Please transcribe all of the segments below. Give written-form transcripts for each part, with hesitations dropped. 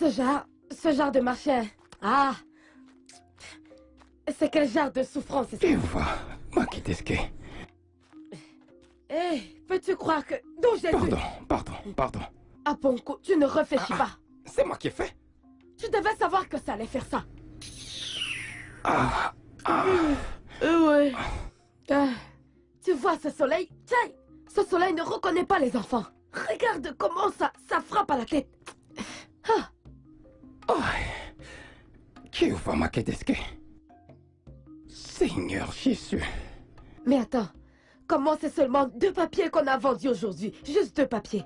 Ce genre de marché. Ah. C'est quel genre de souffrance, c'est ça? Kiufa, Makitesuke. Hé, peux-tu croire que... D'où j'ai vu? Pardon. Ah, Ponko, tu ne réfléchis pas. C'est moi qui ai fait. Tu devais savoir que ça allait faire ça. Ouais. Tu vois ce soleil? Tiens, ce soleil ne reconnaît pas les enfants. Regarde comment ça frappe à la tête. Kiufa Makitesuke. Seigneur Jésus. Mais attends, comment c'est seulement 2 papiers qu'on a vendus aujourd'hui? Juste 2 papiers.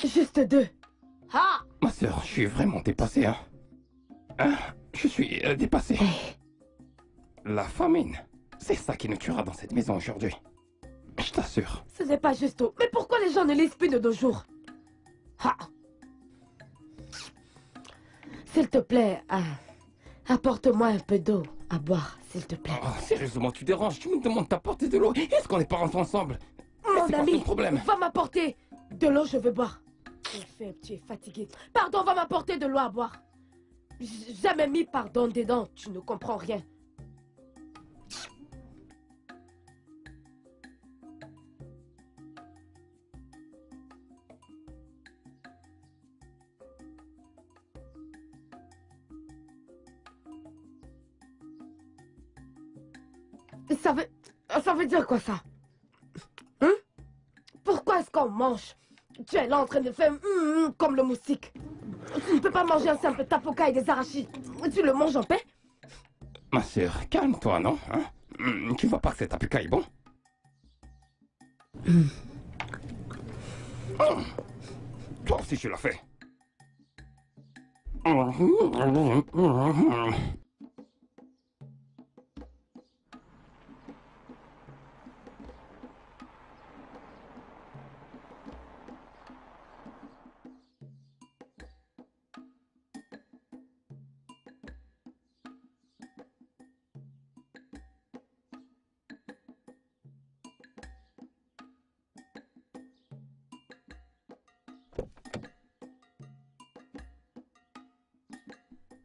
Juste 2. Ah! Ma sœur, je suis vraiment dépassé, hein. Je suis dépassé. La famine, c'est ça qui nous tuera dans cette maison aujourd'hui. Je t'assure. Ce n'est pas juste tout. Mais pourquoi les gens ne lisent plus de nos jours? Ah. S'il te plaît, apporte-moi un peu d'eau à boire, s'il te plaît. Oh, sérieusement, tu déranges. Tu me demandes d'apporter de l'eau. Est-ce qu'on n'est pas rentrés ensemble? Mon ami, problème? va m'apporter de l'eau, je veux boire. Tu es fatigué. Pardon, va m'apporter de l'eau à boire. J'ai jamais mis pardon dedans, tu ne comprends rien. Ça veut dire quoi ça? Hein? Pourquoi est-ce qu'on mange? Tu es là en train de faire comme le moustique. Tu ne peux pas manger un simple tapoka et des arachides. Tu le manges en paix? Ma sœur, calme-toi, non? Tu vois pas que cet tapuka est bon? Toi aussi tu l'as fait.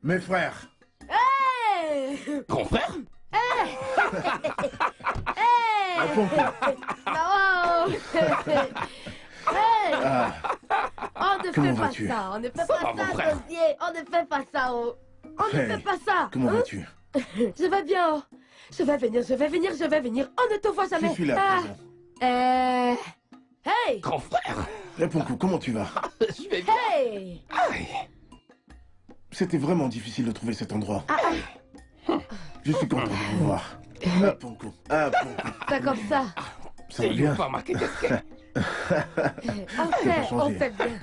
Mes frères. Hey! Grand frère? Hey! Ah, Ponko. Non! Hey! On ne Comment fait pas vas-tu? ça, on ne fait pas va, mon ça, frère. Dosier, on ne fait pas ça, oh. On ne Hey, fait pas ça. Comment hein? vas-tu? Je vais bien, oh. Je vais venir. On ne te voit Je jamais. suis là, présent. Hey! Grand frère? Eh, Ponko, comment tu vas? Je vais bien. Hey! Aïe. C'était vraiment difficile de trouver cet endroit. Je suis content de vous voir. Ah, Ponko. Ah, Ponko. C'est comme ça. Ça va bien? Kiufa Makitesuke. On fait bien.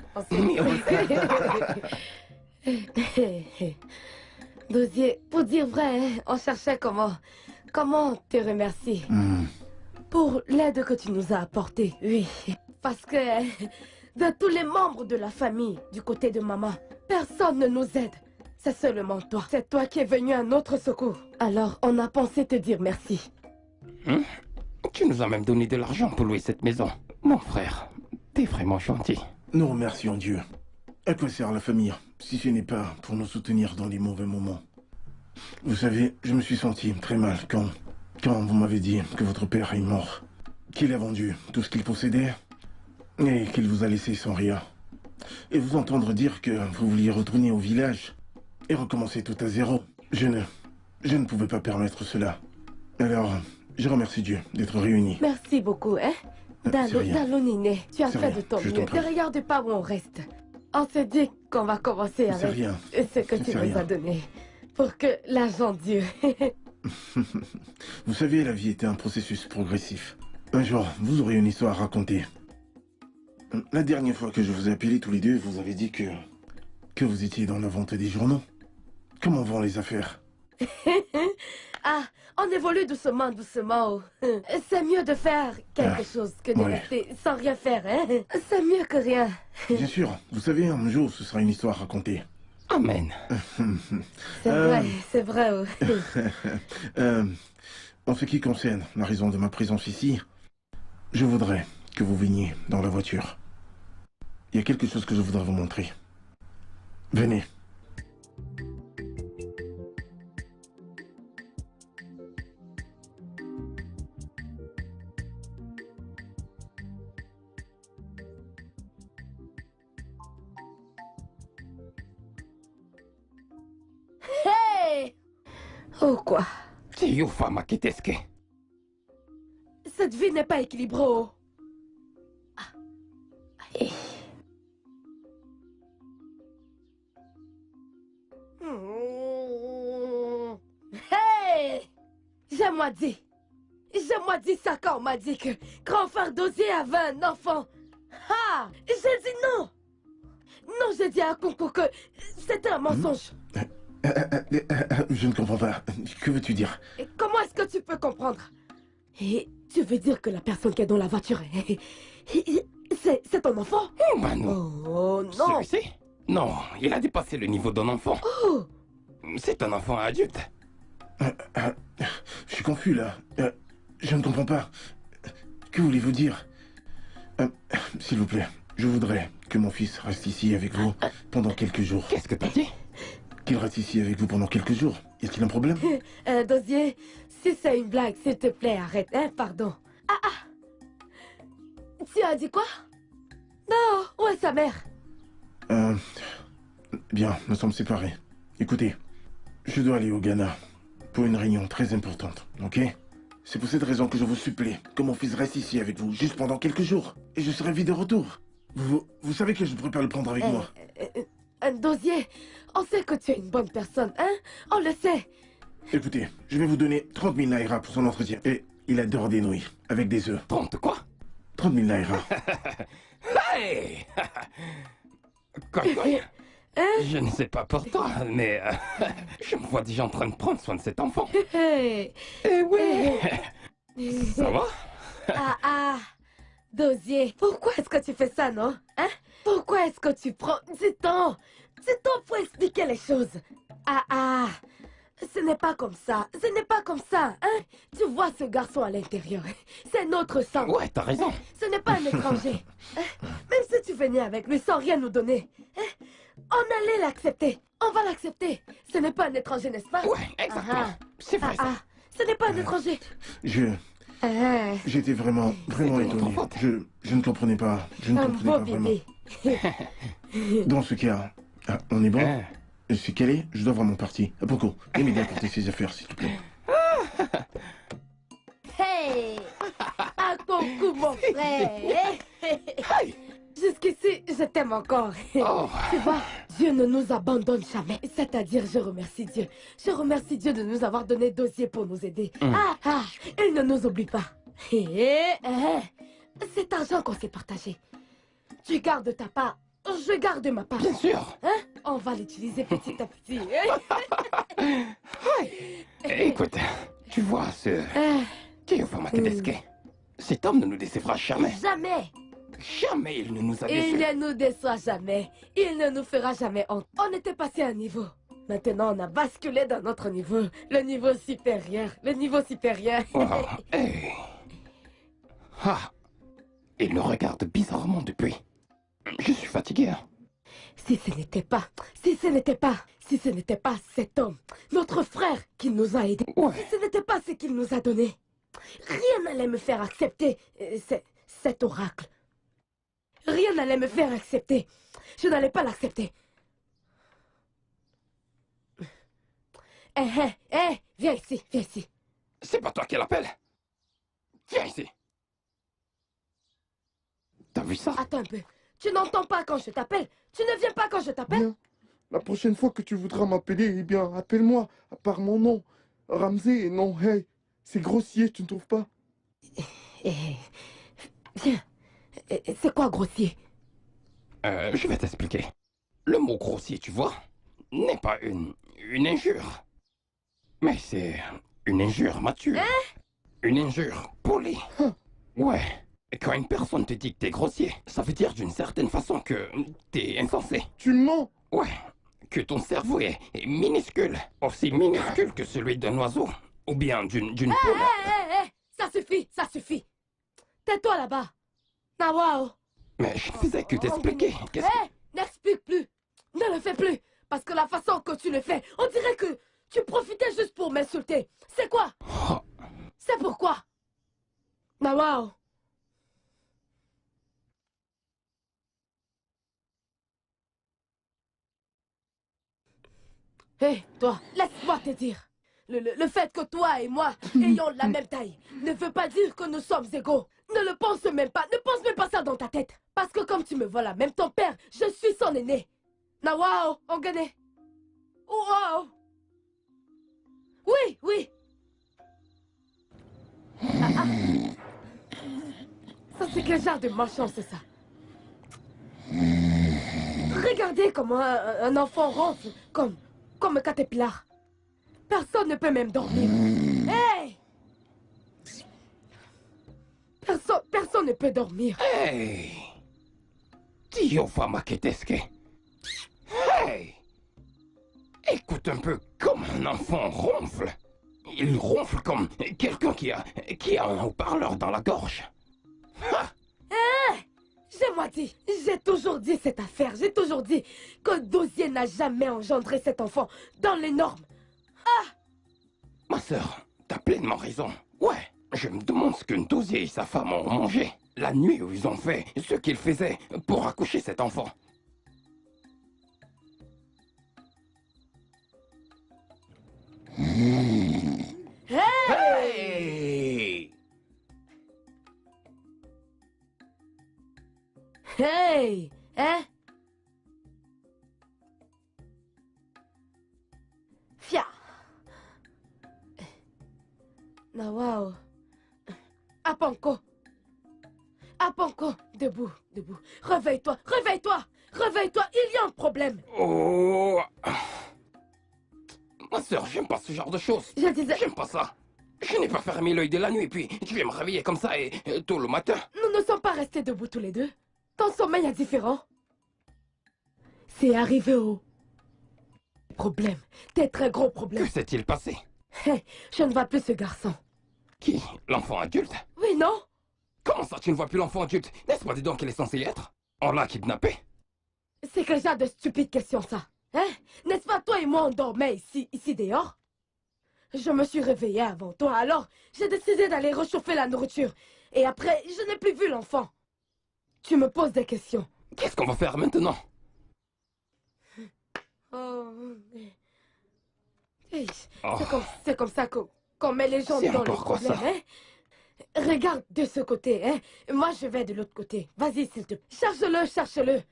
Dosier, pour dire vrai, hein, on cherchait comment te remercier pour l'aide que tu nous as apportée. Oui, parce que de tous les membres de la famille, du côté de maman, personne ne nous aide. C'est seulement toi. C'est toi qui es venu à notre secours. Alors, on a pensé te dire merci. Tu nous as même donné de l'argent pour louer cette maison. Mon frère, t'es vraiment gentil. Nous remercions Dieu. À quoi sert la famille si ce n'est pas pour nous soutenir dans les mauvais moments? Vous savez, je me suis senti très mal quand vous m'avez dit que votre père est mort, qu'il a vendu tout ce qu'il possédait et qu'il vous a laissé sans rien. Et vous entendre dire que vous vouliez retourner au village et recommencer tout à zéro. Je ne pouvais pas permettre cela. Alors, je remercie Dieu d'être réunis. Merci beaucoup, hein. Dalonine, tu as C'est fait rien, de ton je mieux. t'en prie. Ne regarde pas où on reste. On s'est dit qu'on va commencer C'est avec rien. ce que tu C'est nous rien. as donné. Pour que l'argent Dieu. Vous savez, la vie était un processus progressif. Un jour, vous aurez une histoire à raconter. La dernière fois que je vous ai appelé tous les deux, vous avez dit que vous étiez dans la vente des journaux. Comment vont les affaires? Ah, on évolue doucement. Oh. C'est mieux de faire quelque chose que de ouais. rester sans rien faire, hein. C'est mieux que rien. Bien sûr, vous savez, un jour, ce sera une histoire racontée. Amen. C'est vrai. Oh. En ce qui concerne la raison de ma présence ici, je voudrais que vous veniez dans la voiture. Il y a quelque chose que je voudrais vous montrer. Venez. Hey! Oh quoi? Tiyufa Makiteske. Cette vie n'est pas équilibrée. Oh. Ah. Hey! Hey! J'ai-moi dit ça quand on m'a dit que grand frère Dosier avait un enfant. Ah! J'ai dit non! Non, j'ai dit à Kunko que c'était un mensonge. Je ne comprends pas. Que veux-tu dire? Et comment est-ce que tu peux comprendre? Et tu veux dire que la personne qui est dans la voiture, c'est ton enfant? Oh, bah non. Oh non! Celui-ci? Non, il a dépassé le niveau d'un enfant. Oh! C'est un enfant adulte. Je suis confus là. Je ne comprends pas. Que voulez-vous dire? S'il vous plaît, je voudrais que mon fils reste ici avec vous pendant quelques jours. Qu'est-ce que t'as dit? Qu'il reste ici avec vous pendant quelques jours. Y a-t-il un problème? Dosier, si c'est une blague, s'il te plaît, arrête, hein, pardon. Tu as dit quoi? Non, où est sa mère? Bien, nous sommes séparés. Écoutez, je dois aller au Ghana pour une réunion très importante, ok? C'est pour cette raison que je vous supplie que mon fils reste ici avec vous juste pendant quelques jours. Et je serai vite de retour. Vous savez que je ne pourrais pas le prendre avec moi. Dosier, on sait que tu es une bonne personne, hein? On le sait. Écoutez, je vais vous donner 30 000 naira pour son entretien. Et il adore des nouilles, avec des œufs. 30 quoi? 30 000 naira. Hey! Coy. Je ne sais pas pour toi, mais je me vois déjà en train de prendre soin de cet enfant. Hey. Eh oui! Ça va? Dosier, pourquoi est-ce que tu fais ça, non? Hein? Pourquoi est-ce que tu prends du temps pour expliquer les choses? Ce n'est pas comme ça, hein? Tu vois ce garçon à l'intérieur, c'est notre sang. Ouais, t'as raison. Ce n'est pas un étranger. Même si tu venais avec lui sans rien nous donner, on allait l'accepter. On va l'accepter. Ce n'est pas un étranger, n'est-ce pas? Ouais, exactement. C'est vrai ça. Ce n'est pas un étranger. J'étais vraiment étonné. Je ne comprenais pas. Je ne comprenais pas vraiment. Dans ce cas, on est bon? C'est calé? Je dois voir mon parti. Pourquoi? Viens m'aider à porter ses affaires, s'il te plaît. Hey! À ton coup, mon frère! Jusqu'ici, je t'aime encore. Oh. Tu vois, Dieu ne nous abandonne jamais. C'est-à-dire, je remercie Dieu. Je remercie Dieu de nous avoir donné Dosier pour nous aider. Il ne nous oublie pas. Cet argent qu'on s'est partagé, tu gardes ta part, je garde ma part. Bien sûr. Hein? On va l'utiliser petit à petit. Écoute, tu vois ce... Tiyufa Makiteske. Cet homme ne nous décevra jamais. Jamais. Jamais il ne nous a déçus. Il ne nous déçoit jamais. Il ne nous fera jamais honte. On était passé à un niveau. Maintenant, on a basculé dans notre niveau. Le niveau supérieur. Le niveau supérieur. Wow. Hey. Il le regarde bizarrement depuis. Je suis fatigué. Hein. Si ce n'était pas cet homme, notre frère qui nous a aidés, si ce n'était pas ce qu'il nous a donné, rien n'allait me faire accepter cet oracle. Rien n'allait me faire accepter. Je n'allais pas l'accepter. Viens ici, viens ici. C'est pas toi qui l'appelle. Viens ici. T'as vu ça? Attends un peu. Tu n'entends pas quand je t'appelle? Tu ne viens pas quand je t'appelle? Bien. La prochaine fois que tu voudras m'appeler, eh bien, appelle-moi par mon nom. Ramsey et non Hey. C'est grossier, tu ne trouves pas? Viens. C'est quoi grossier? Je vais t'expliquer. Le mot grossier, tu vois, n'est pas une injure. Mais c'est une injure mature. Une injure polie. Ouais. Et quand une personne te dit que t'es grossier, ça veut dire d'une certaine façon que t'es insensé. Tu mens? Ouais. Que ton cerveau est minuscule. Aussi minuscule que celui d'un oiseau. Ou bien d'une poule. Ça suffit. Tais-toi là-bas. Nawao. Mais je ne faisais que t'expliquer. N'explique plus. Ne le fais plus. Parce que la façon que tu le fais, on dirait que tu profitais juste pour m'insulter. C'est quoi? C'est pourquoi? Nawao. Hé, toi, laisse-moi te dire. Le fait que toi et moi ayons la même taille ne veut pas dire que nous sommes égaux. Ne le pense même pas. Ne pense même pas ça dans ta tête. Parce que comme tu me vois là, même ton père, je suis son aîné. Nawao, on gagne. Wow. Oui, oui. Ah. Ça, c'est quel genre de marchand, c'est ça? Regardez comment un enfant ronfle comme un caterpillar. Personne ne peut même dormir. Hey! Personne ne peut dormir. Hey! Dio Famaketeske. Hey! Écoute un peu comme un enfant ronfle. Il ronfle comme quelqu'un qui a un haut-parleur dans la gorge. Ha! J'ai dit, j'ai toujours dit cette affaire. J'ai toujours dit que Dosier n'a jamais engendré cet enfant dans les normes. Ma sœur, t'as pleinement raison. Ouais, je me demande ce qu'une Dosier et sa femme ont mangé la nuit où ils ont fait ce qu'ils faisaient pour accoucher cet enfant. Hey! Hey! Hein? Fia! Nawao. Apanko. Apanko. Debout, debout. Réveille-toi, réveille-toi! Réveille-toi, il y a un problème. Oh! Ma sœur, j'aime pas ce genre de choses. Je disais... J'aime pas ça. Je n'ai pas fermé l'œil de la nuit, puis tu viens me réveiller comme ça et tôt le matin. Nous ne sommes pas restés debout tous les deux. Ton sommeil est différent. C'est arrivé au problème. Des très gros problèmes. Que s'est-il passé? Hey, je ne vois plus ce garçon. Qui? L'enfant adulte? Oui, non? Comment ça, tu ne vois plus l'enfant adulte? N'est-ce pas dis donc qu'il est censé y être? On l'a kidnappé? C'est quel genre de stupide question, ça? Hein? N'est-ce pas toi et moi on dormait ici dehors? Je me suis réveillée avant toi, alors j'ai décidé d'aller réchauffer la nourriture. Et après, je n'ai plus vu l'enfant. Tu me poses des questions. Qu'est-ce qu'on va faire maintenant? Oh. Hey, Oh. c'est comme ça qu'on met les gens C'est dans le encore quoi, problème, ça? hein? Regarde de ce côté, hein? Moi, je vais de l'autre côté. Vas-y, s'il te plaît. Cherche-le, cherche-le.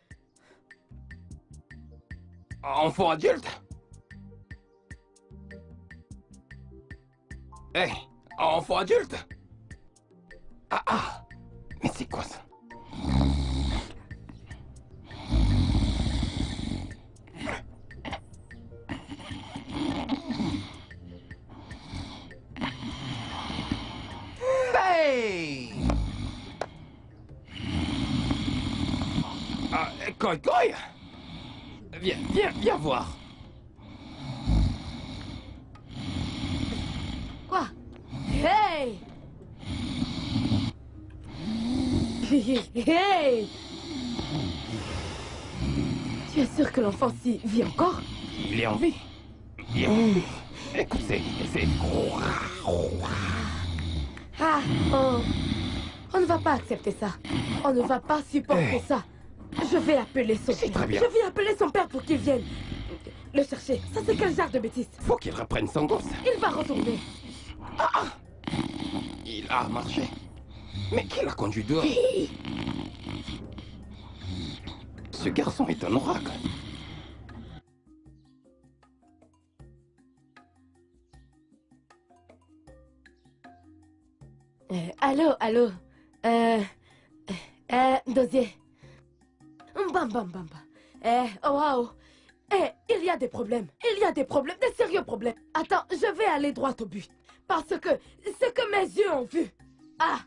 Enfant adulte? Hé, enfant adulte? Ah, mais c'est quoi ça? Hey! Koi Koi! Viens voir. Quoi? Hey! Hey! Tu es sûr que l'enfant-ci vit encore? Il est en vie. Il est en vie. Écoute, c'est... Ah, on ne va pas accepter ça. On ne va pas supporter ça. Je vais appeler son C'est père. très bien. Je vais appeler son père pour qu'il vienne le chercher. Ça, c'est quel genre de bêtise? Faut qu'il reprenne son gosse. Il va retourner. Il a marché. Mais qui l'a conduit dehors? Ce garçon est un oracle. Allô. Dosier. Bam, bam, bam, bam. Oh, wow. Il y a des problèmes. Il y a des problèmes, des sérieux problèmes. Attends, je vais aller droit au but. Parce que ce que mes yeux ont vu. Ah,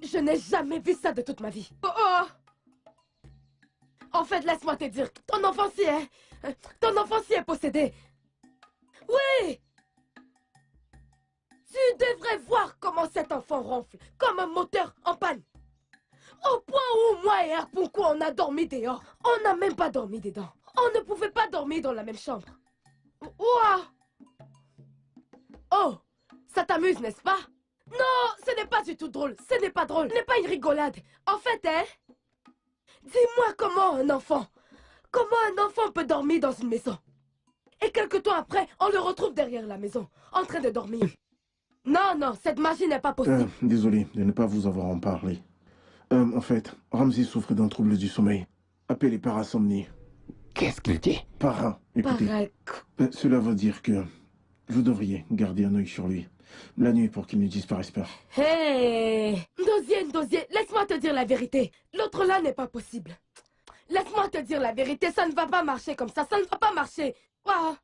je n'ai jamais vu ça de toute ma vie. Oh. En fait, laisse-moi te dire, ton enfant-ci est possédé. Oui. Tu devrais voir comment cet enfant ronfle, comme un moteur en panne. Au point où moi et Arpunku on a dormi dehors. On n'a même pas dormi dedans. On ne pouvait pas dormir dans la même chambre. Ouah! Oh! Ça t'amuse, n'est-ce pas? Non, ce n'est pas du tout drôle. Ce n'est pas drôle. Ce n'est pas une rigolade. En fait, hein? Dis-moi comment un enfant peut dormir dans une maison? Et quelques temps après, on le retrouve derrière la maison, en train de dormir. Non, non, cette magie n'est pas possible. Désolé de ne pas vous avoir en parlé. En fait, Ramsey souffre d'un trouble du sommeil, appelé parasomnie. Qu'est-ce qu'il dit? Écoutez, cela veut dire que vous devriez garder un œil sur lui, la nuit pour qu'il ne disparaisse pas. Hé! Dosier, laisse-moi te dire la vérité. L'autre là n'est pas possible. Laisse-moi te dire la vérité, ça ne va pas marcher comme ça ne va pas marcher. Wow.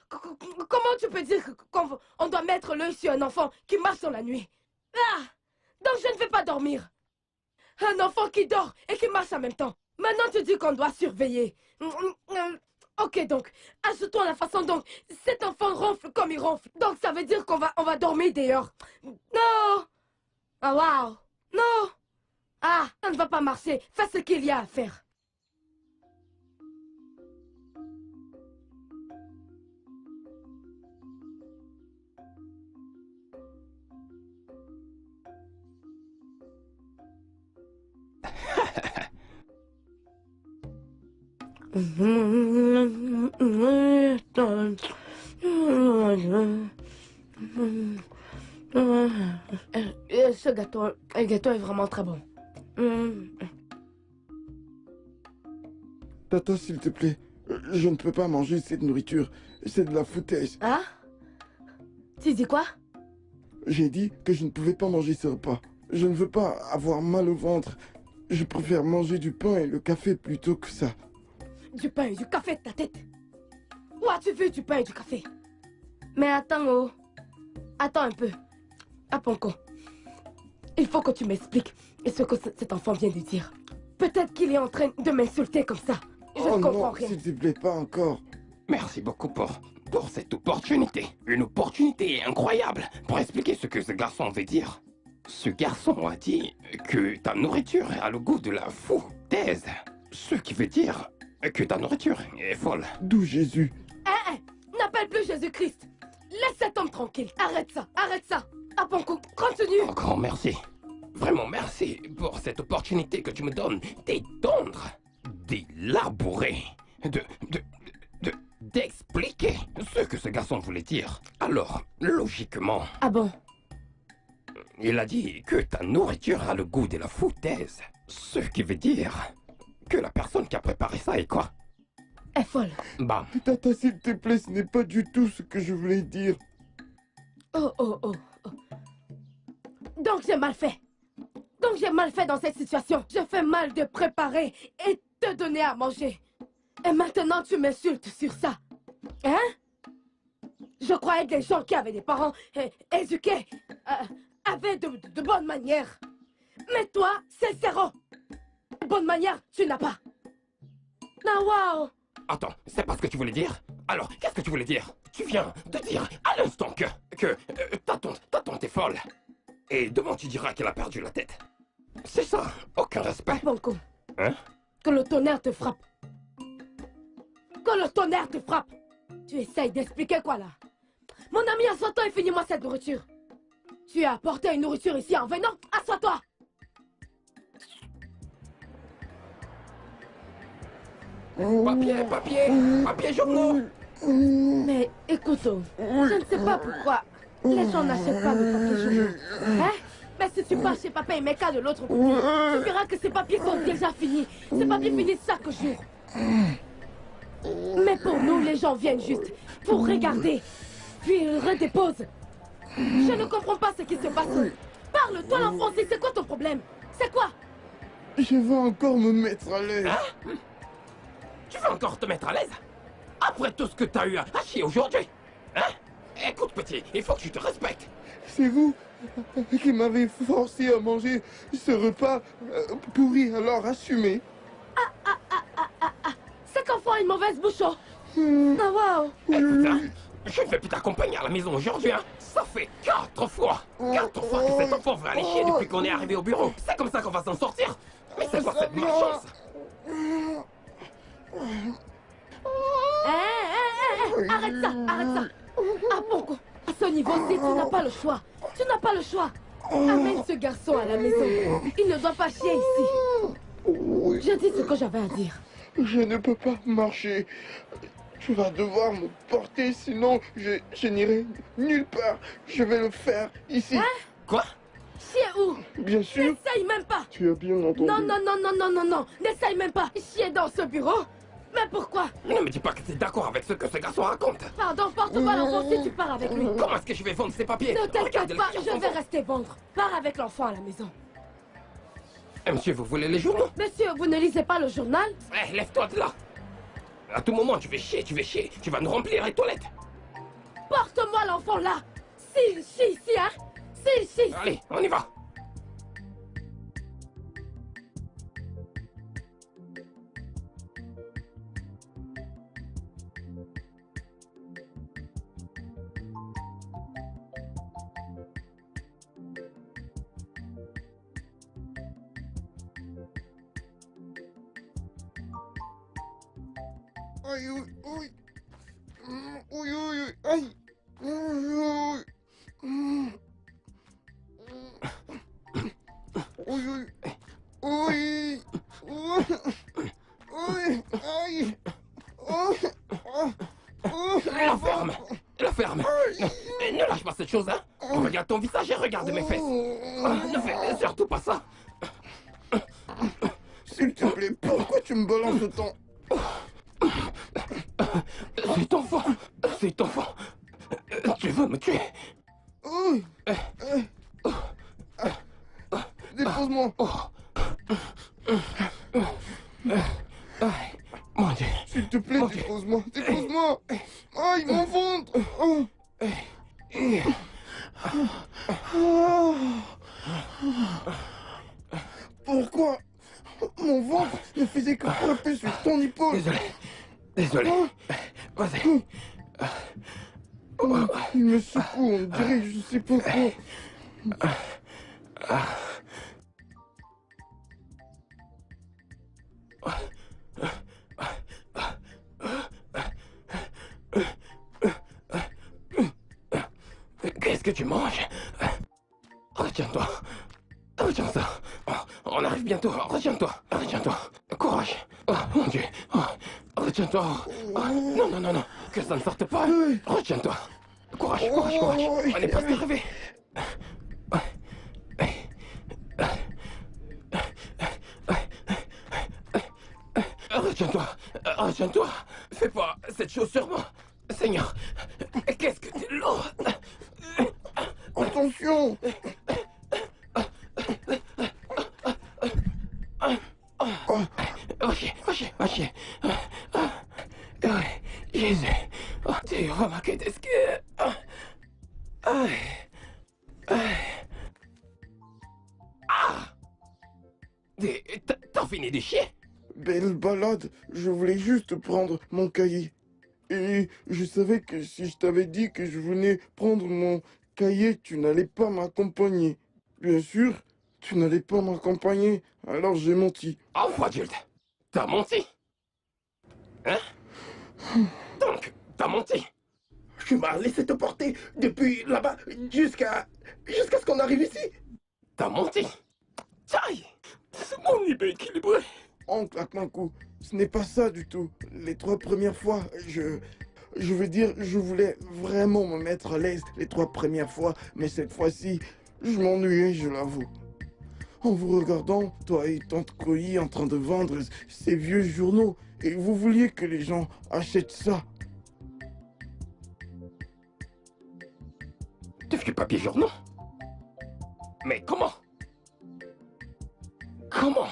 Comment tu peux dire qu'on doit mettre l'œil sur un enfant qui marche dans la nuit? Ah! Donc je ne vais pas dormir. Un enfant qui dort et qui marche en même temps. Maintenant tu dis qu'on doit surveiller. Ok, donc, ajoute-toi la façon dont cet enfant ronfle comme il ronfle. Donc ça veut dire qu'on va dormir dehors. Non! Ah, waouh! Non! Ah, ça ne va pas marcher. Fais ce qu'il y a à faire. Ce gâteau est vraiment très bon. Tata, s'il te plaît, je ne peux pas manger cette nourriture. C'est de la foutaise. Ah? Tu dis quoi? J'ai dit que je ne pouvais pas manger ce repas. Je ne veux pas avoir mal au ventre. Je préfère manger du pain et le café plutôt que ça. Du pain et du café de ta tête? Où as-tu vu du pain et du café? Mais attends, oh. Attends un peu. Aponko. Il faut que tu m'expliques ce que cet enfant vient de dire. Peut-être qu'il est en train de m'insulter comme ça. Je ne comprends rien. S'il te plaît, pas encore. Merci beaucoup pour cette opportunité. Une opportunité incroyable pour expliquer ce que ce garçon veut dire. Ce garçon a dit que ta nourriture a le goût de la foutaise. Ce qui veut dire que ta nourriture est folle. D'où Jésus? N'appelle plus Jésus-Christ. Laisse cet homme tranquille. Arrête ça. Aponko, continue. Encore merci. Vraiment merci pour cette opportunité que tu me donnes d'étendre, d'élaborer, d'expliquer ce que ce garçon voulait dire. Alors, logiquement... Ah bon? Il a dit que ta nourriture a le goût de la foutaise. Ce qui veut dire que la personne qui a préparé ça est quoi? Est folle. Bah. Tata, s'il te plaît, ce n'est pas du tout ce que je voulais dire. Oh. Donc j'ai mal fait. Dans cette situation. Je fais mal de préparer et te donner à manger. Et maintenant tu m'insultes sur ça. Hein? Je croyais que les gens qui avaient des parents éduqués avaient de bonnes manières. Mais toi, c'est zéro. Bonne manière, tu n'as pas. Ah, waouh! Attends, c'est pas ce que tu voulais dire? Alors, qu'est-ce que tu voulais dire? Tu viens de dire à l'instant que ta tante est folle. Et demain tu diras qu'elle a perdu la tête. C'est ça, aucun respect. Aponko. Hein? Que le tonnerre te frappe. Que le tonnerre te frappe. Tu essayes d'expliquer quoi là? Mon ami, assois-toi et finis-moi cette nourriture. Tu as apporté une nourriture ici en venant? Assois-toi. Papier journaux. Mais écoute, je ne sais pas pourquoi les gens n'achètent pas de papier journaux. Hein? Mais si tu pars chez Papa et Meka de l'autre côté, tu verras que ces papiers sont déjà finis. Ces papiers finissent chaque jour. Mais pour nous, les gens viennent juste pour regarder, puis ils redéposent. Je ne comprends pas ce qui se passe. Parle, toi l'enfant, c'est quoi ton problème? C'est quoi? Je veux encore me mettre à l'aise. Hein? Tu veux encore te mettre à l'aise? Après tout ce que t'as eu à chier aujourd'hui? Hein? Écoute petit, il faut que tu te respectes. C'est vous qui m'avez forcé à manger ce repas pourri, alors assumez. Cet enfant a une mauvaise bouche. Ah, waouh. Écoute, hein, je ne vais plus t'accompagner à la maison aujourd'hui, hein. Ça fait 4 fois que cet enfant veut aller chier depuis qu'on est arrivé au bureau. C'est comme ça qu'on va s'en sortir. Mais c'est quoi cette malchance? Arrête ça, arrête ça. Ah pourquoi? À ce niveau-ci, tu n'as pas le choix. Tu n'as pas le choix. Amène ce garçon à la maison. Il ne doit pas chier ici. Oui. J'ai dit ce que j'avais à dire. Je ne peux pas marcher. Tu vas devoir me porter, sinon je n'irai nulle part. Je vais le faire ici. Hein? Quoi? Chier où? Bien sûr. N'essaye même pas. Tu as bien entendu. Non, non, non, non, non, non, non. N'essaye même pas. Chier dans ce bureau. Mais pourquoi? Ne me dis pas que tu es d'accord avec ce que ce garçon raconte. Pardon, porte-moi l'enfant si tu pars avec lui. Comment est-ce que je vais vendre ces papiers? Ne Regarde t'inquiète les pas, cartons. je vais rester vendre. Pars avec l'enfant à la maison. Monsieur, vous voulez les journaux? Monsieur, vous ne lisez pas le journal? Eh, lève-toi de là. À tout moment, tu vas chier, tu vas chier. Tu vas nous remplir les toilettes. Porte-moi l'enfant là. S'il chie ici, hein? S'il chie. Allez, on y va. Aïe, oui, oui. Oui, oui, oui. Aïe. Oui, oui. Oui, oui. Oui. Oui. Aïe. La ferme. La ferme. Ne lâche pas cette chose, hein. Regarde ton visage et regarde mes fesses. Ne fais surtout pas ça. S'il te plaît, pourquoi tu me balances autant? Cet enfant. Cet enfant. Tu veux me tuer? Oui. Dépose-moi. Mon Dieu. S'il te plaît, Mon Dieu. dépose-moi. Dépose-moi. Aïe, mon ventre. Pourquoi mon ventre ne faisait que frapper sur ton épaule? Désolé. Désolé. Vas-y. Il me secoue, on dirait, je sais pas quoi. Qu'est-ce que tu manges? Retiens-toi. Retiens ça. On arrive bientôt. Retiens-toi. Retiens-toi. Courage. Oh, mon Dieu. Oh, retiens-toi. Oh, non, non, non, non. Que ça ne sorte pas. Retiens-toi. Courage, courage, courage. On est presque arrivé. Retiens-toi. Retiens-toi. Fais pas cette chose sur moi. Seigneur. Qu'est-ce que t'es lourd. Attention. Va chier. Jésus. Oh, t'es remarqué de ce que... T'as fini de chier? Belle balade, je voulais juste prendre mon cahier. Et je savais que si je t'avais dit que je venais prendre mon cahier, tu n'allais pas m'accompagner. Bien sûr, tu n'allais pas m'accompagner, alors j'ai menti. Enfant adulte, t'as menti? Hein? Donc, t'as menti? Tu m'as laissé te porter depuis là-bas jusqu'à ce qu'on arrive ici. T'as menti? Taille! C'est mon idée équilibrée. Oncle Akmankou, ce n'est pas ça du tout. Les 3 premières fois, je veux dire, je voulais vraiment me mettre à l'aise les 3 premières fois, mais cette fois-ci, je m'ennuyais, je l'avoue. En vous regardant, toi et Tante Koyi en train de vendre ces vieux journaux, et vous vouliez que les gens achètent ça. De vieux papiers journaux? Mais comment? Comment?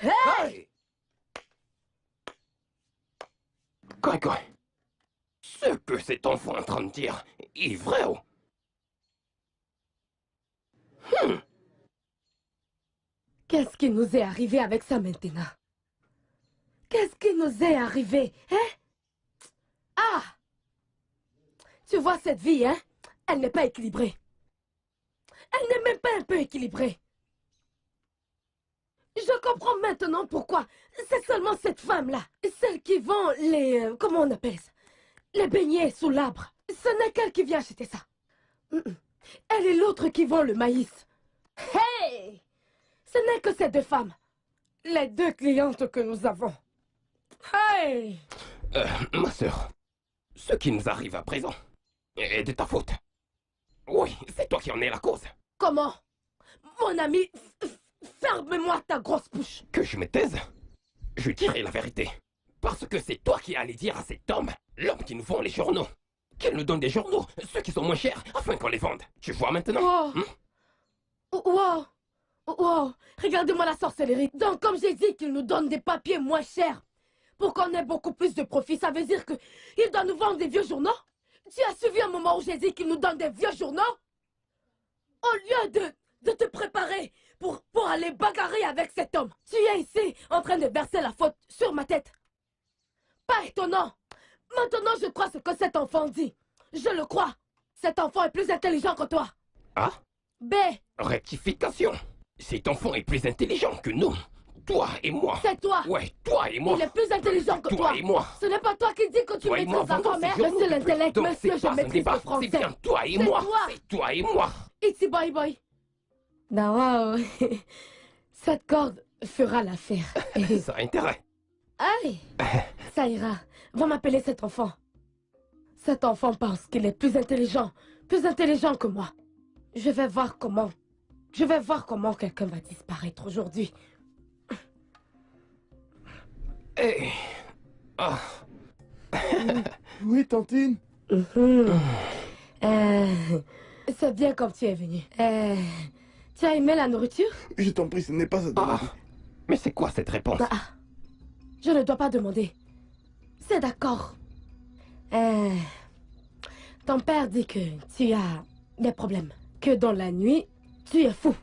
Hey! Quoi? Ce que cet enfant est en train de dire est vrai, oh? Qu'est-ce qui nous est arrivé avec ça maintenant? Qu'est-ce qui nous est arrivé, hein? Ah! Tu vois cette vie, hein? Elle n'est pas équilibrée. Elle n'est même pas un peu équilibrée. Je comprends maintenant pourquoi. C'est seulement cette femme-là. Celle qui vend les... comment on appelle ça? Les beignets sous l'arbre. Ce n'est qu'elle qui vient acheter ça. Elle est l'autre qui vend le maïs. Hey! Ce n'est que ces deux femmes. Les deux clientes que nous avons. Hey! Ma sœur, ce qui nous arrive à présent est de ta faute. Oui, c'est toi qui en es la cause. Comment? Mon ami, ferme-moi ta grosse bouche. Que je me taise? Je dirai la vérité. Parce que c'est toi qui allais dire à cet homme, l'homme qui nous vend les journaux, qu'il nous donne des journaux, ceux qui sont moins chers, afin qu'on les vende. Tu vois maintenant? Wow! Wow! Regardez-moi la sorcellerie. Donc, comme j'ai dit qu'il nous donne des papiers moins chers, pour qu'on ait beaucoup plus de profit, ça veut dire qu'il doit nous vendre des vieux journaux? Tu as suivi un moment où j'ai dit qu'il nous donne des vieux journaux? Au lieu de te préparer pour aller bagarrer avec cet homme, tu es ici en train de verser la faute sur ma tête. Pas étonnant. Maintenant, je crois ce que cet enfant dit. Je le crois. Cet enfant est plus intelligent que toi. Ah? B. Rectification. Cet enfant est plus intelligent que nous. Toi et moi. C'est toi. Ouais, toi et moi. Il est plus intelligent que toi. Toi et moi. Ce n'est pas toi qui dis que tu Toi et moi, maîtrises la vendons ces grammaire. journaux Monsieur de l'intellect, plus. Donc, monsieur, c'est je pas un maîtrise débat. le français. C'est bien toi et C'est moi. toi. C'est toi et moi. Ici, boy. Non, wow. Cette corde fera l'affaire. Ça a intérêt. Aïe. Ça ira. Va m'appeler cet enfant. Cet enfant pense qu'il est plus intelligent que moi. Je vais voir comment quelqu'un va disparaître aujourd'hui. Hey. Ah. Oui, Tantine? C'est bien comme tu es venu. Tu as aimé la nourriture? Je t'en prie, ce n'est pas à demander. Mais c'est quoi cette réponse? Je ne dois pas demander. C'est d'accord. Ton père dit que tu as des problèmes. Que dans la nuit, tu es fou.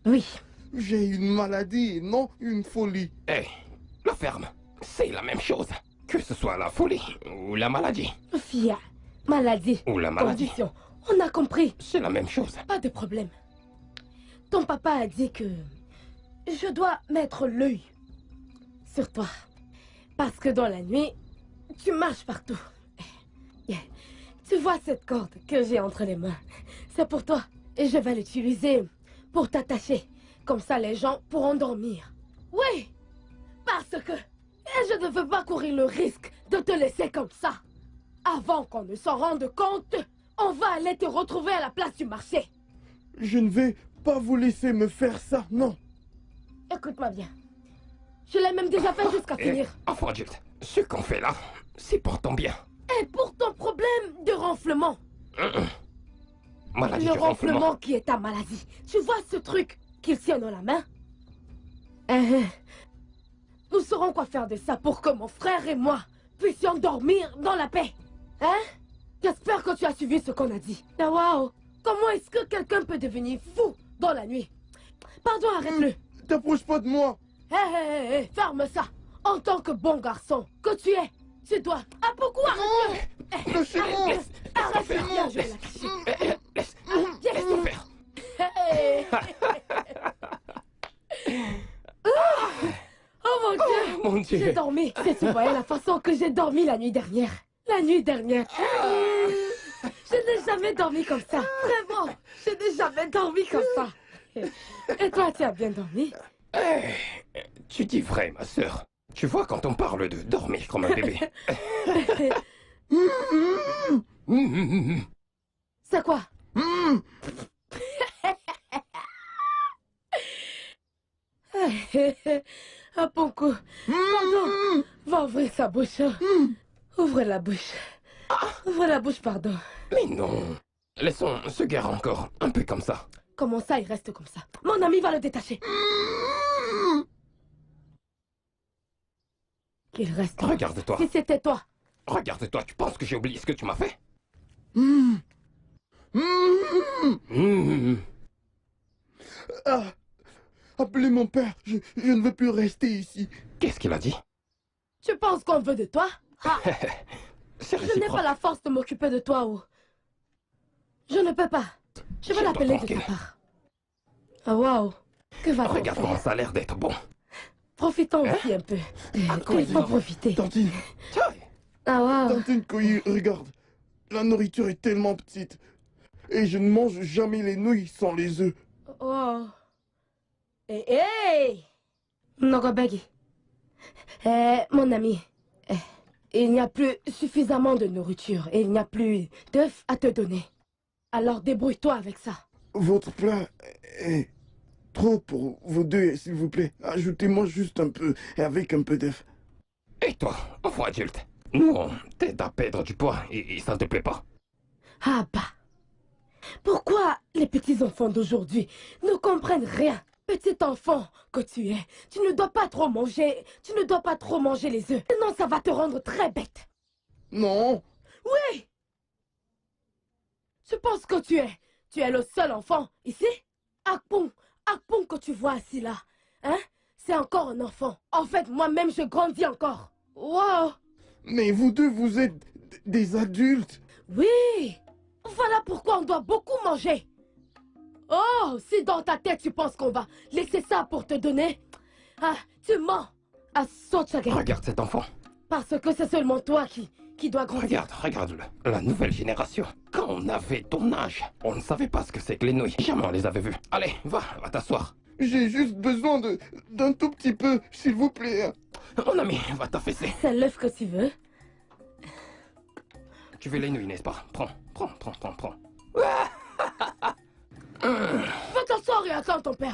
Oui. J'ai une maladie et non une folie. Hey, la ferme, c'est la même chose. Que ce soit la folie ou la maladie. Fia, maladie, Ou la maladie. condition. On a compris. C'est la même chose. Pas de problème. Ton papa a dit que je dois mettre l'œil sur toi. Parce que dans la nuit, tu marches partout. Tu vois cette corde que j'ai entre les mains? C'est pour toi. Et je vais l'utiliser pour t'attacher. Comme ça, les gens pourront dormir. Oui, parce que je ne veux pas courir le risque de te laisser comme ça. Avant qu'on ne s'en rende compte, on va aller te retrouver à la place du marché. Je ne vais pas vous laisser me faire ça, non. Écoute-moi bien. Je l'ai même déjà fait jusqu'à finir. Enfant adulte, ce qu'on fait là, c'est pour ton bien. Et pour ton problème de renflement. Maladie Le du renflement qui est ta maladie. Tu vois ce truc qu'il tient dans la main? Nous saurons quoi faire de ça pour que mon frère et moi puissions dormir dans la paix. Hein? J'espère que tu as suivi ce qu'on a dit. Ah, waouh! Comment est-ce que quelqu'un peut devenir fou dans la nuit? Pardon, arrête-le. T'approches pas de moi. Hé, ferme ça. En tant que bon garçon que tu es, tu dois... Ah, pourquoi? Arrête-le. Lâchez-moi. Arrête-le, bien, je vais la cacher. Laisse-moi faire. Hey. Oh mon Dieu! Mon Dieu. J'ai dormi. Si tu voyais la façon que j'ai dormi la nuit dernière. La nuit dernière. Je n'ai jamais dormi comme ça. Vraiment. Je n'ai jamais dormi comme ça. Et toi, tu as bien dormi? Tu dis vrai, ma sœur. Tu vois, quand on parle de dormir comme un bébé. C'est quoi? Un bon coup. Pardon. Va ouvrir sa bouche. Ouvre la bouche. Ouvre la bouche, pardon. Mais non. Laissons ce gars encore un peu comme ça. Comment ça, il reste comme ça? Mon ami va le détacher. Qu'il reste. Regarde-toi. Si c'était toi. Regarde-toi, tu penses que j'ai oublié ce que tu m'as fait? Ah, appelez mon père. Je ne veux plus rester ici. Qu'est-ce qu'il a dit? Tu penses qu'on veut de toi? Ah, C'est je n'ai réciproque. pas la force de m'occuper de toi, ou... Je ne peux pas. Je vais Tiens-toi l'appeler de tranquille. ta part. Ah, waouh. Que va-t-on Regarde-moi, faire? ça a l'air d'être bon. Profitons aussi un peu. Il faut profiter. Tantine, Tiens, Ah, wow. Tantine Koyi, regarde. La nourriture est tellement petite. Et je ne mange jamais les nouilles sans les œufs. Oh. Hey, hey! Nogobagi. Mon ami, il n'y a plus suffisamment de nourriture et il n'y a plus d'œufs à te donner. Alors débrouille-toi avec ça. Votre plat est trop pour vous deux, s'il vous plaît. Ajoutez-moi juste un peu et avec un peu d'œuf. et toi, enfant adulte, nous, on t'aide à perdre du poids et ça ne te plaît pas? Ah bah. Pourquoi les petits-enfants d'aujourd'hui ne comprennent rien? Petit enfant que tu es, tu ne dois pas trop manger, tu ne dois pas trop manger les œufs. Sinon ça va te rendre très bête. Non, Oui! Tu penses que tu es le seul enfant ici? Akpong que tu vois assis là, hein? C'est encore un enfant. En fait, moi-même, je grandis encore. Wow! mais vous deux, vous êtes des adultes. Oui! Voilà pourquoi on doit beaucoup manger. Oh, si dans ta tête tu penses qu'on va laisser ça pour te donner, ah, tu mens. À Sochage. Regarde cet enfant. Parce que c'est seulement toi qui dois grandir. Regarde-le. La nouvelle génération. Quand on avait ton âge, on ne savait pas ce que c'est que les nouilles. Jamais on les avait vues. Allez, va t'asseoir. J'ai juste besoin d'un tout petit peu, s'il vous plaît. Mon ami, va t'affaisser. C'est l'œuf que tu veux. Tu veux les nouilles, n'est-ce pas? Prends. Va t'asseoir et attends ton père.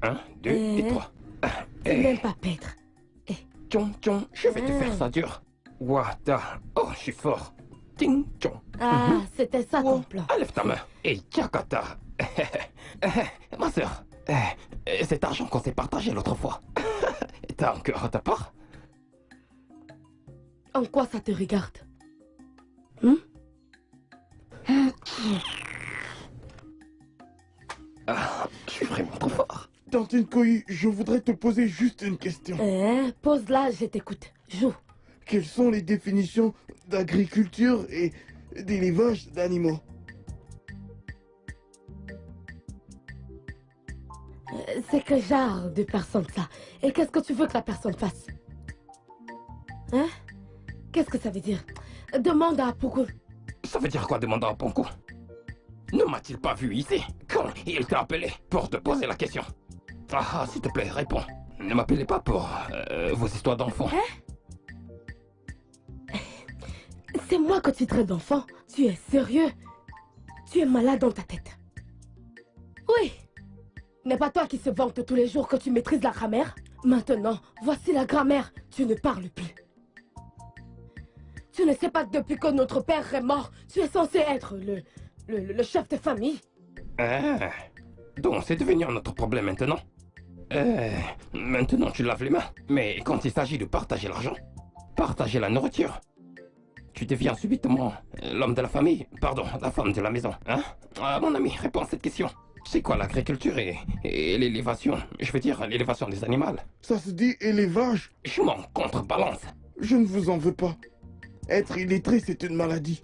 1, 2 et 3. Tu n'aimes pas Petre. Tchon, je vais te faire ça dur. Wata. Oh, je suis fort. Ting, tchon. Ah, c'était ça ton plan. Enlève ta main. Et Yakata. Ma soeur, cet argent qu'on s'est partagé l'autre fois, t'as encore à ta part? En quoi ça te regarde? Ah, je suis vraiment trop fort. Tantine Koyi, je voudrais te poser juste une question. Pose-la, je t'écoute. Joue. Quelles sont les définitions d'agriculture et d'élevage d'animaux? C'est quel genre de personne ça? Et qu'est-ce que tu veux que la personne fasse? Hein? Qu'est-ce que ça veut dire? Demande à Pogo. Ça veut dire quoi, demander à Ponko? Ne m'a-t-il pas vu ici quand il t'a appelé pour te poser la question? Ah, s'il te plaît, réponds. Ne m'appelez pas pour vos histoires d'enfants. C'est moi que tu traites d'enfant? Tu es sérieux? Tu es malade dans ta tête. Oui. N'est pas toi qui se vante tous les jours que tu maîtrises la grammaire? Maintenant, voici la grammaire. Tu ne parles plus. Tu ne sais pas que depuis que notre père est mort, tu es censé être le chef de famille. Ah, donc c'est devenu un autre problème maintenant. Maintenant tu laves les mains. Mais quand il s'agit de partager l'argent, partager la nourriture, tu deviens subitement l'homme de la famille, pardon, la femme de la maison, hein? Ah, mon ami, réponds à cette question. C'est quoi l'agriculture et l'élévation? Je veux dire, l'élévation des animaux. Ça se dit élevage? Je m'en contrebalance. Je ne vous en veux pas. Être illettré, c'est une maladie.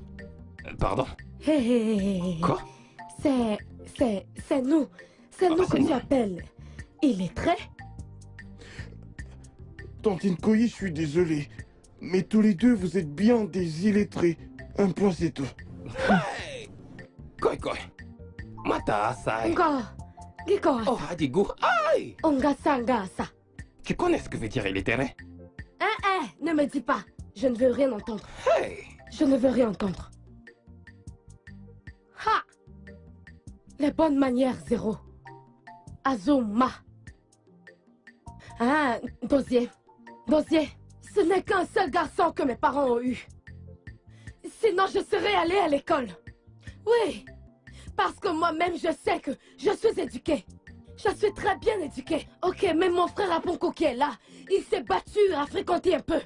Pardon? Hé. Quoi? C'est nous. C'est nous c'est que nous. tu appelles illettrés. Tantine Koyi, je suis désolé. Mais tous les deux, vous êtes bien des illettrés. Un point, c'est tout. Hey! Koi. Mata asai. Giko. Oh, Hadigu. Aïe! Onga sangasa. Tu connais ce que veut dire illettré? Ne me dis pas. Je ne veux rien entendre. Hey! Je ne veux rien entendre. Ha! Les bonnes manières, zéro. Azuma. Ah, Dosier. Ce n'est qu'un seul garçon que mes parents ont eu. Sinon, je serais allée à l'école. Oui, parce que moi-même, je sais que je suis éduquée. Je suis très bien éduquée. Ok, même mon frère Aponko qui est là, il s'est battu à fréquenter un peu.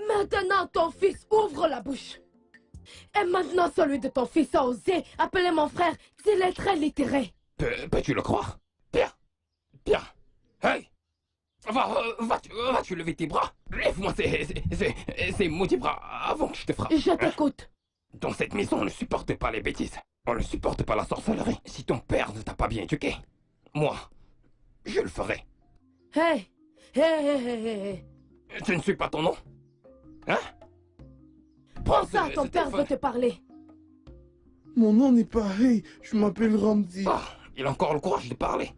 Maintenant, ton fils ouvre la bouche. Et maintenant, celui de ton fils a osé appeler mon frère s'il est très littéré. Peux-tu le croire? Bien. Hey! Vas-tu lever tes bras? Lève-moi ces maudits bras avant que je te frappe. Je t'écoute. Dans cette maison, on ne supporte pas les bêtises. On ne supporte pas la sorcellerie. Si ton père ne t'a pas bien éduqué, moi, je le ferai. Hey! Hey, hey, hey, hey! Tu ne suis pas ton nom? Hein? Prends ça, ce ton père téléphone. veut te parler. Mon nom n'est pas Hey, je m'appelle Ramdi. Ah, il a encore le courage de parler.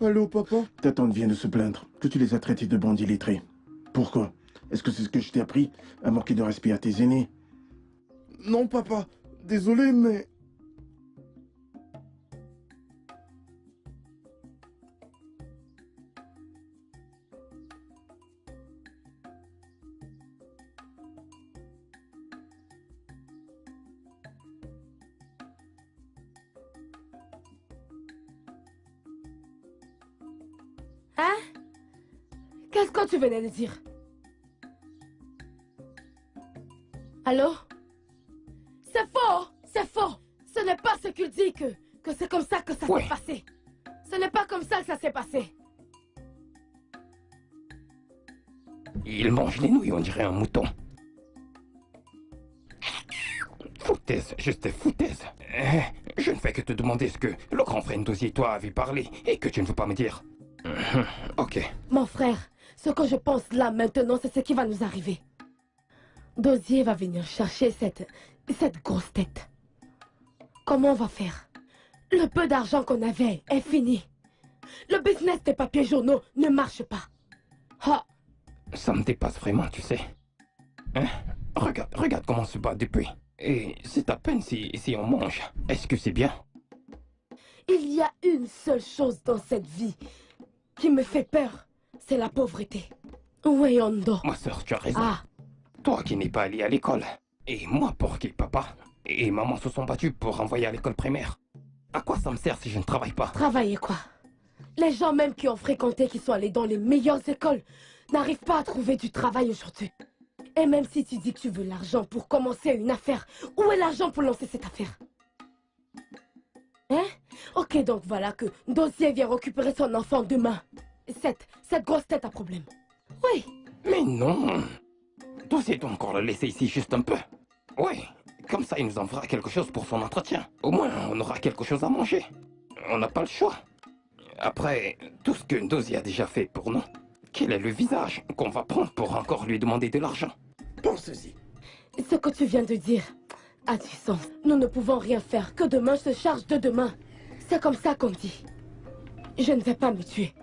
Allô, papa? Ta tante vient de se plaindre que tu les as traités de bandits lettrés. Pourquoi? Est-ce que c'est ce que je t'ai appris à manquer de respect à tes aînés? Non, papa. Désolé, mais... Hein? Qu'est-ce que tu venais de dire? Allô? C'est faux! C'est faux! Ce n'est pas ce qu'il dit que c'est comme ça que ça Ouais. s'est passé. Ce n'est pas comme ça que ça s'est passé. Il mange les nouilles, on dirait un mouton. Foutaise, juste foutaise. Je ne fais que te demander ce que le grand frère Ndosi et toi avez parlé et que tu ne veux pas me dire. Ok. Mon frère, ce que je pense là maintenant, c'est ce qui va nous arriver. Dosier va venir chercher cette grosse tête. Comment on va faire? Le peu d'argent qu'on avait est fini. Le business des papiers journaux ne marche pas. Ah, Ça me dépasse vraiment, tu sais. Hein? Regarde comment on se bat depuis. Et c'est à peine si on mange. Est-ce que c'est bien? il y a une seule chose dans cette vie qui me fait peur, c'est la pauvreté. Oui, Ondo. Ma soeur, tu as raison. Ah, Toi qui n'es pas allé à l'école. Et moi pour qui papa et maman se sont battus pour envoyer à l'école primaire. À quoi ça me sert si je ne travaille pas? travailler quoi? Les gens même qui ont fréquenté, qui sont allés dans les meilleures écoles, n'arrivent pas à trouver du travail aujourd'hui. Et même si tu dis que tu veux l'argent pour commencer une affaire, où est l'argent pour lancer cette affaire? Hein? Ok, donc voilà que Dossier vient récupérer son enfant demain. Cette grosse tête a problème. Oui, Mais non. Dossier doit encore le laisser ici juste un peu. Oui, comme ça il nous en fera quelque chose pour son entretien. Au moins on aura quelque chose à manger. On n'a pas le choix. Après, tout ce que Ndosi a déjà fait pour nous, quel est le visage qu'on va prendre pour encore lui demander de l'argent? Pense-y. ce que tu viens de dire a du sens. Nous ne pouvons rien faire, que demain se charge de demain. C'est comme ça qu'on dit. Je ne vais pas me tuer.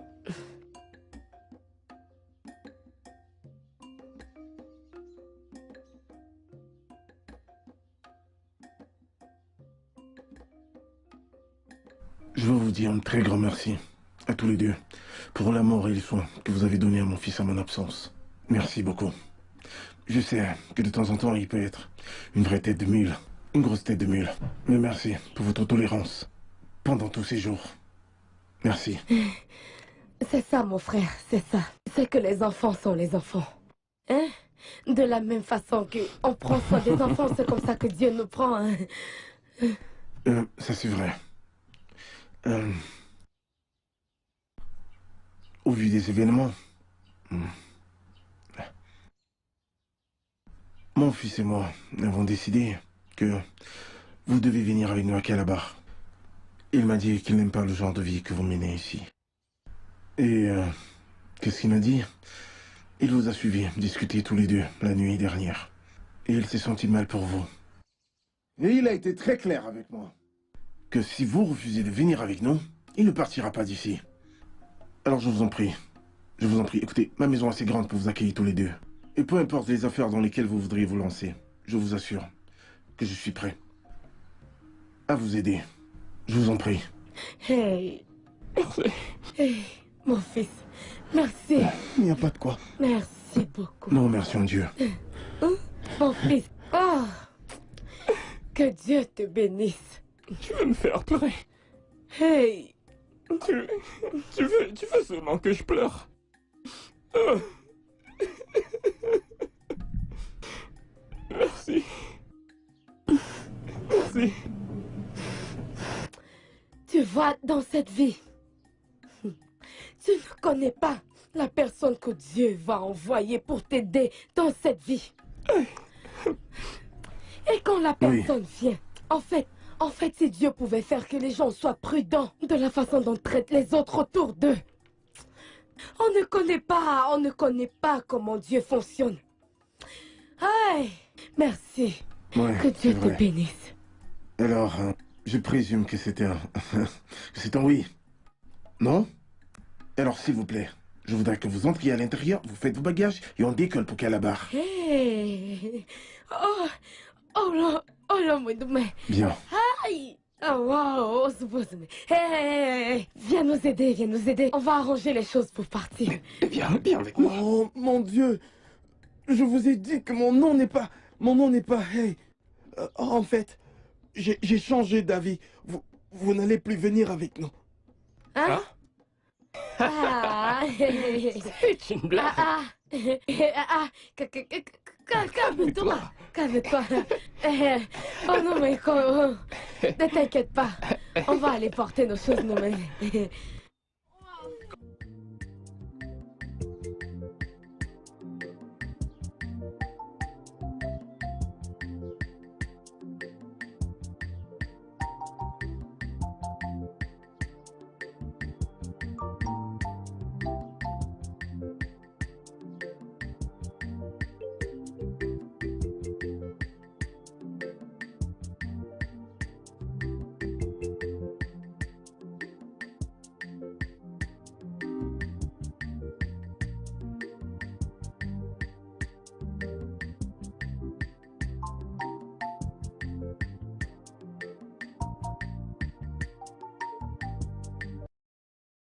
Je veux vous dire un très grand merci à tous les deux pour l'amour et les soins que vous avez donnés à mon fils en mon absence. Merci beaucoup. Je sais que de temps en temps, il peut être une vraie tête de mule, une grosse tête de mule. Mais merci pour votre tolérance pendant tous ces jours. Merci. C'est ça, mon frère, c'est ça. C'est que les enfants sont les enfants. Hein? De la même façon qu'on prend soin des enfants, c'est comme ça que Dieu nous prend. Hein? Ça c'est vrai. Au vu des événements, mon fils et moi avons décidé que vous devez venir avec nous à Calabar. Il m'a dit qu'il n'aime pas le genre de vie que vous menez ici. Et qu'est-ce qu'il m'a dit? Il vous a suivi discuter tous les deux la nuit dernière. Et il s'est senti mal pour vous. Et il a été très clair avec moi. Que si vous refusez de venir avec nous, il ne partira pas d'ici. Alors je vous en prie, écoutez, ma maison est assez grande pour vous accueillir tous les deux. Et peu importe les affaires dans lesquelles vous voudriez vous lancer, je vous assure que je suis prêt à vous aider. Je vous en prie. Hey, Merci. hey, mon fils, merci. Il n'y a pas de quoi. Merci beaucoup. Non, merci en Dieu. Mon fils, oh, que Dieu te bénisse. Tu veux me faire pleurer? Hey, Tu veux seulement que je pleure? Merci. Merci. tu vois, dans cette vie, tu ne connais pas la personne que Dieu va envoyer pour t'aider dans cette vie. Et quand la personne vient, En fait, si Dieu pouvait faire que les gens soient prudents de la façon dont traitent les autres autour d'eux. On ne connaît pas comment Dieu fonctionne. Aïe, merci. Ouais, Que Dieu te vrai. bénisse. Alors, je présume que c'était un... que c'est un oui. Non? Alors, s'il vous plaît, je voudrais que vous entriez à l'intérieur, vous faites vos bagages et on décolle pour Calabar. Hey. Oh là, mais... Bien. Aïe. Oh, wow, hey, viens nous aider. On va arranger les choses pour partir. Viens avec moi. Oh, mon Dieu. Je vous ai dit que mon nom n'est pas... Mon nom n'est pas Hey. En fait, j'ai changé d'avis. Vous n'allez plus venir avec nous. Hein? Ah. C'est une blague. Calme-toi. Calme-toi. Oh non, mais ne t'inquiète pas. On va aller porter nos choses nous-mêmes.